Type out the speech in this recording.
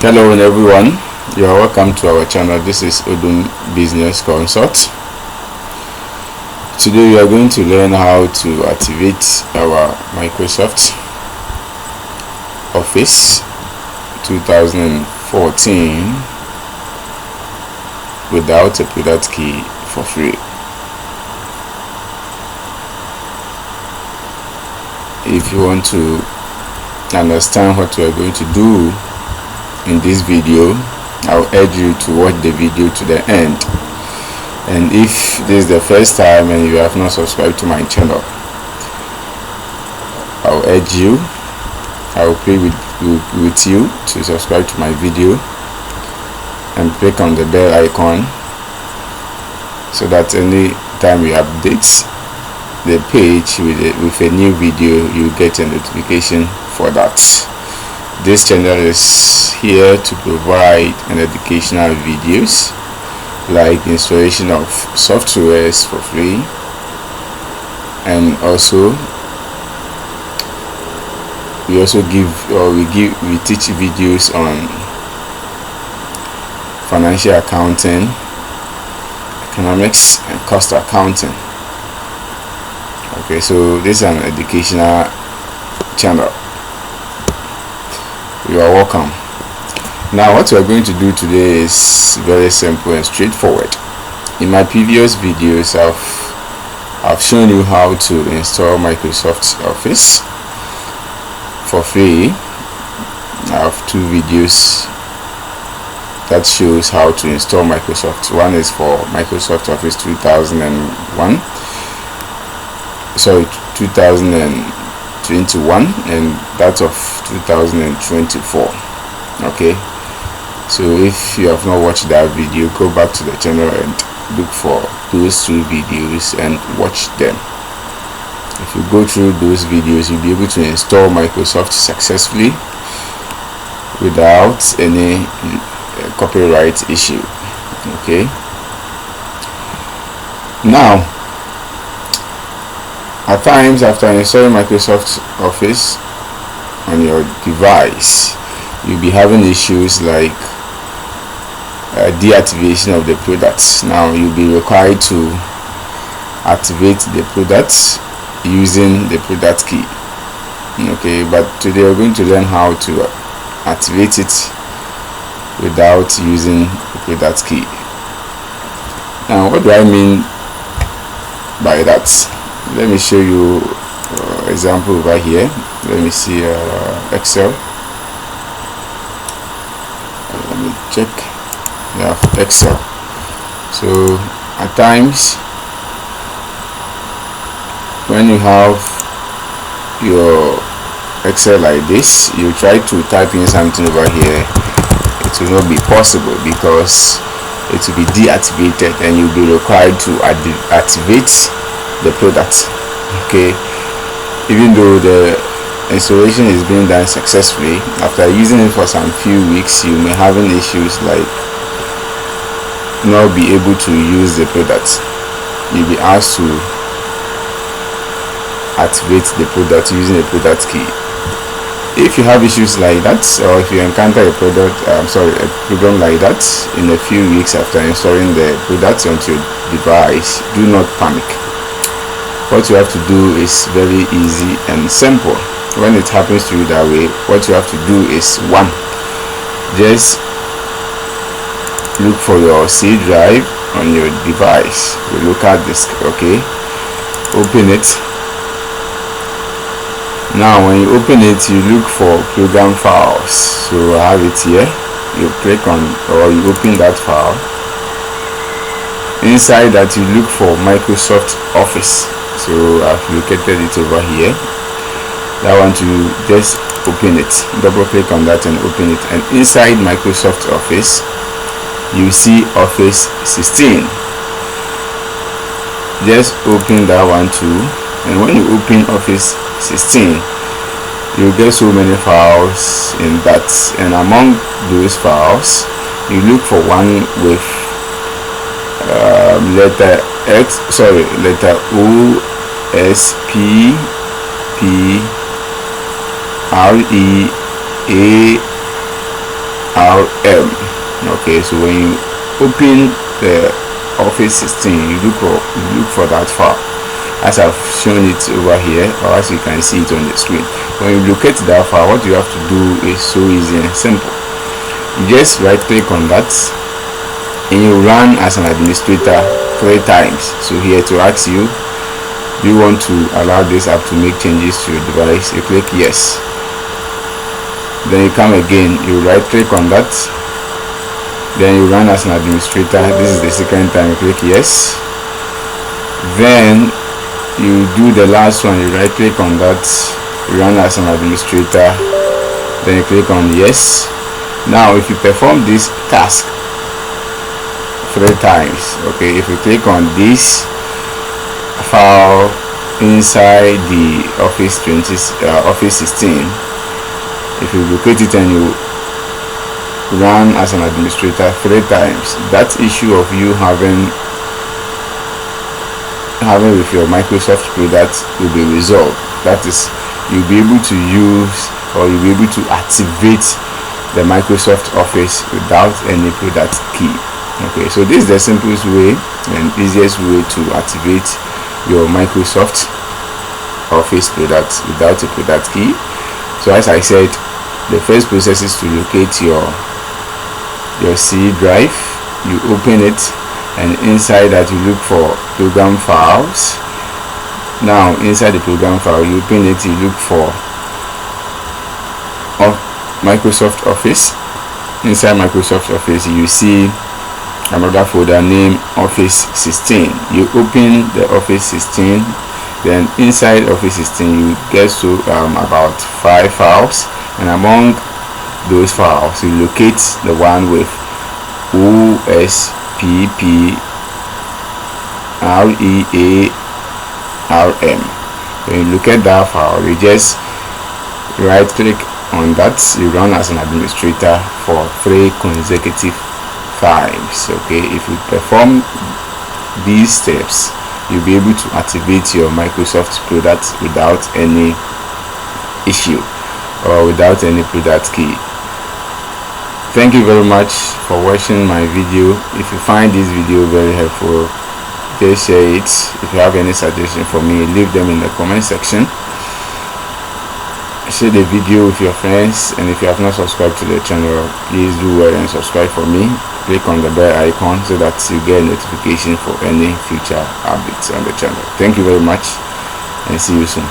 Hello everyone, you are welcome to our channel. This is Odum Business Consult. Today we are going to learn how to activate our Microsoft Office 2014 without a product key for free. If you want to understand what we are going to do in this video, I'll urge you to watch the video to the end. And if this is the first time and you have not subscribed to my channel, I'll urge you, I will plead with you to subscribe to my video and click on the bell icon so that any time we update the page with a new video, you get a notification for that. This channel is here to provide an educational videos like installation of softwares for free, and also we teach videos on financial accounting, economics, and cost accounting. Okay, so this is an educational channel. You are welcome. Now what we are going to do today is very simple and straightforward. In my previous videos I've shown you how to install Microsoft Office for free. I have two videos that shows how to install Microsoft. One is for Microsoft Office 2021, 2021, and that of 2024. Okay, so if you have not watched that video, go back to the channel and look for those two videos and watch them. If you go through those videos, you'll be able to install Microsoft successfully without any copyright issue. Okay, now at times after installing Microsoft Office on your device, you'll be having issues like deactivation of the products. Now you'll be required to activate the products using the product key. Okay, but today we're going to learn how to activate it without using the product key. Now what do I mean by that? Let me show you example over here. Let me see Excel. Let me check. Yeah, Excel. So at times when you have your Excel like this, you try to type in something over here, it will not be possible because it will be deactivated and you'll be required to activate the product. Okay, even though the installation is being done successfully, after using it for some few weeks you may having issues like not be able to use the product. You'll be asked to activate the product using a product key. If you have issues like that, or if you encounter a program like that in a few weeks after installing the product onto your device, do not panic. What you have to do is very easy and simple. When it happens to you that way, what you have to do is, one, just look for your C drive on your device, the local disk. Okay, open it. Now when you open it, you look for program files. So I have it here. You click on, or you open that file. Inside that you look for Microsoft Office. So I've located it over here. That one, to just open it, double click on that and open it, and inside Microsoft Office you see Office 16. Just open that one too, and when you open Office 16 you get so many files in that, and among those files you look for one with letter O S P P R E A RM. Okay, so when you open the Office 16, you look for that file, as I've shown it over here, or as you can see it on the screen. When you locate that file, what you have to do is so easy and simple. You just right click on that and you run as an administrator 3 times. So here to ask you, do you want to allow this app to make changes to your device? You click yes. Then you come again, you right click on that, then you run as an administrator. This is the second time. You click yes. Then you do the last one, you right click on that, you run as an administrator, then you click on yes. Now if you perform this task 3 times, okay, if you click on this file inside the Office 16, if you locate it and you run as an administrator 3 times, that issue of you having with your Microsoft product will be resolved. That is, you'll be able to use, or you'll be able to activate the Microsoft Office without any product key. Okay, so this is the simplest way and easiest way to activate your Microsoft Office product without a product key. So as I said, the first process is to locate your C drive. You open it, and inside that you look for program files. Now inside the program file, you open it, you look for Microsoft Office. Inside Microsoft Office, you see another folder named Office 16. You open the Office 16, then inside Office 16 you get to about 5 files, and among those files you locate the one with OSPPREARM. When you look at that file, you just right click on that, you run as an administrator for 3 consecutive times. Okay, if you perform these steps, you'll be able to activate your Microsoft product without any issue or without any product key. Thank you very much for watching my video. If you find this video very helpful, just share it. If you have any suggestion for me, leave them in the comment section. Share the video with your friends, and if you have not subscribed to the channel, please do well and subscribe for me. Click on the bell icon so that you get a notification for any future updates on the channel. Thank you very much, and see you soon.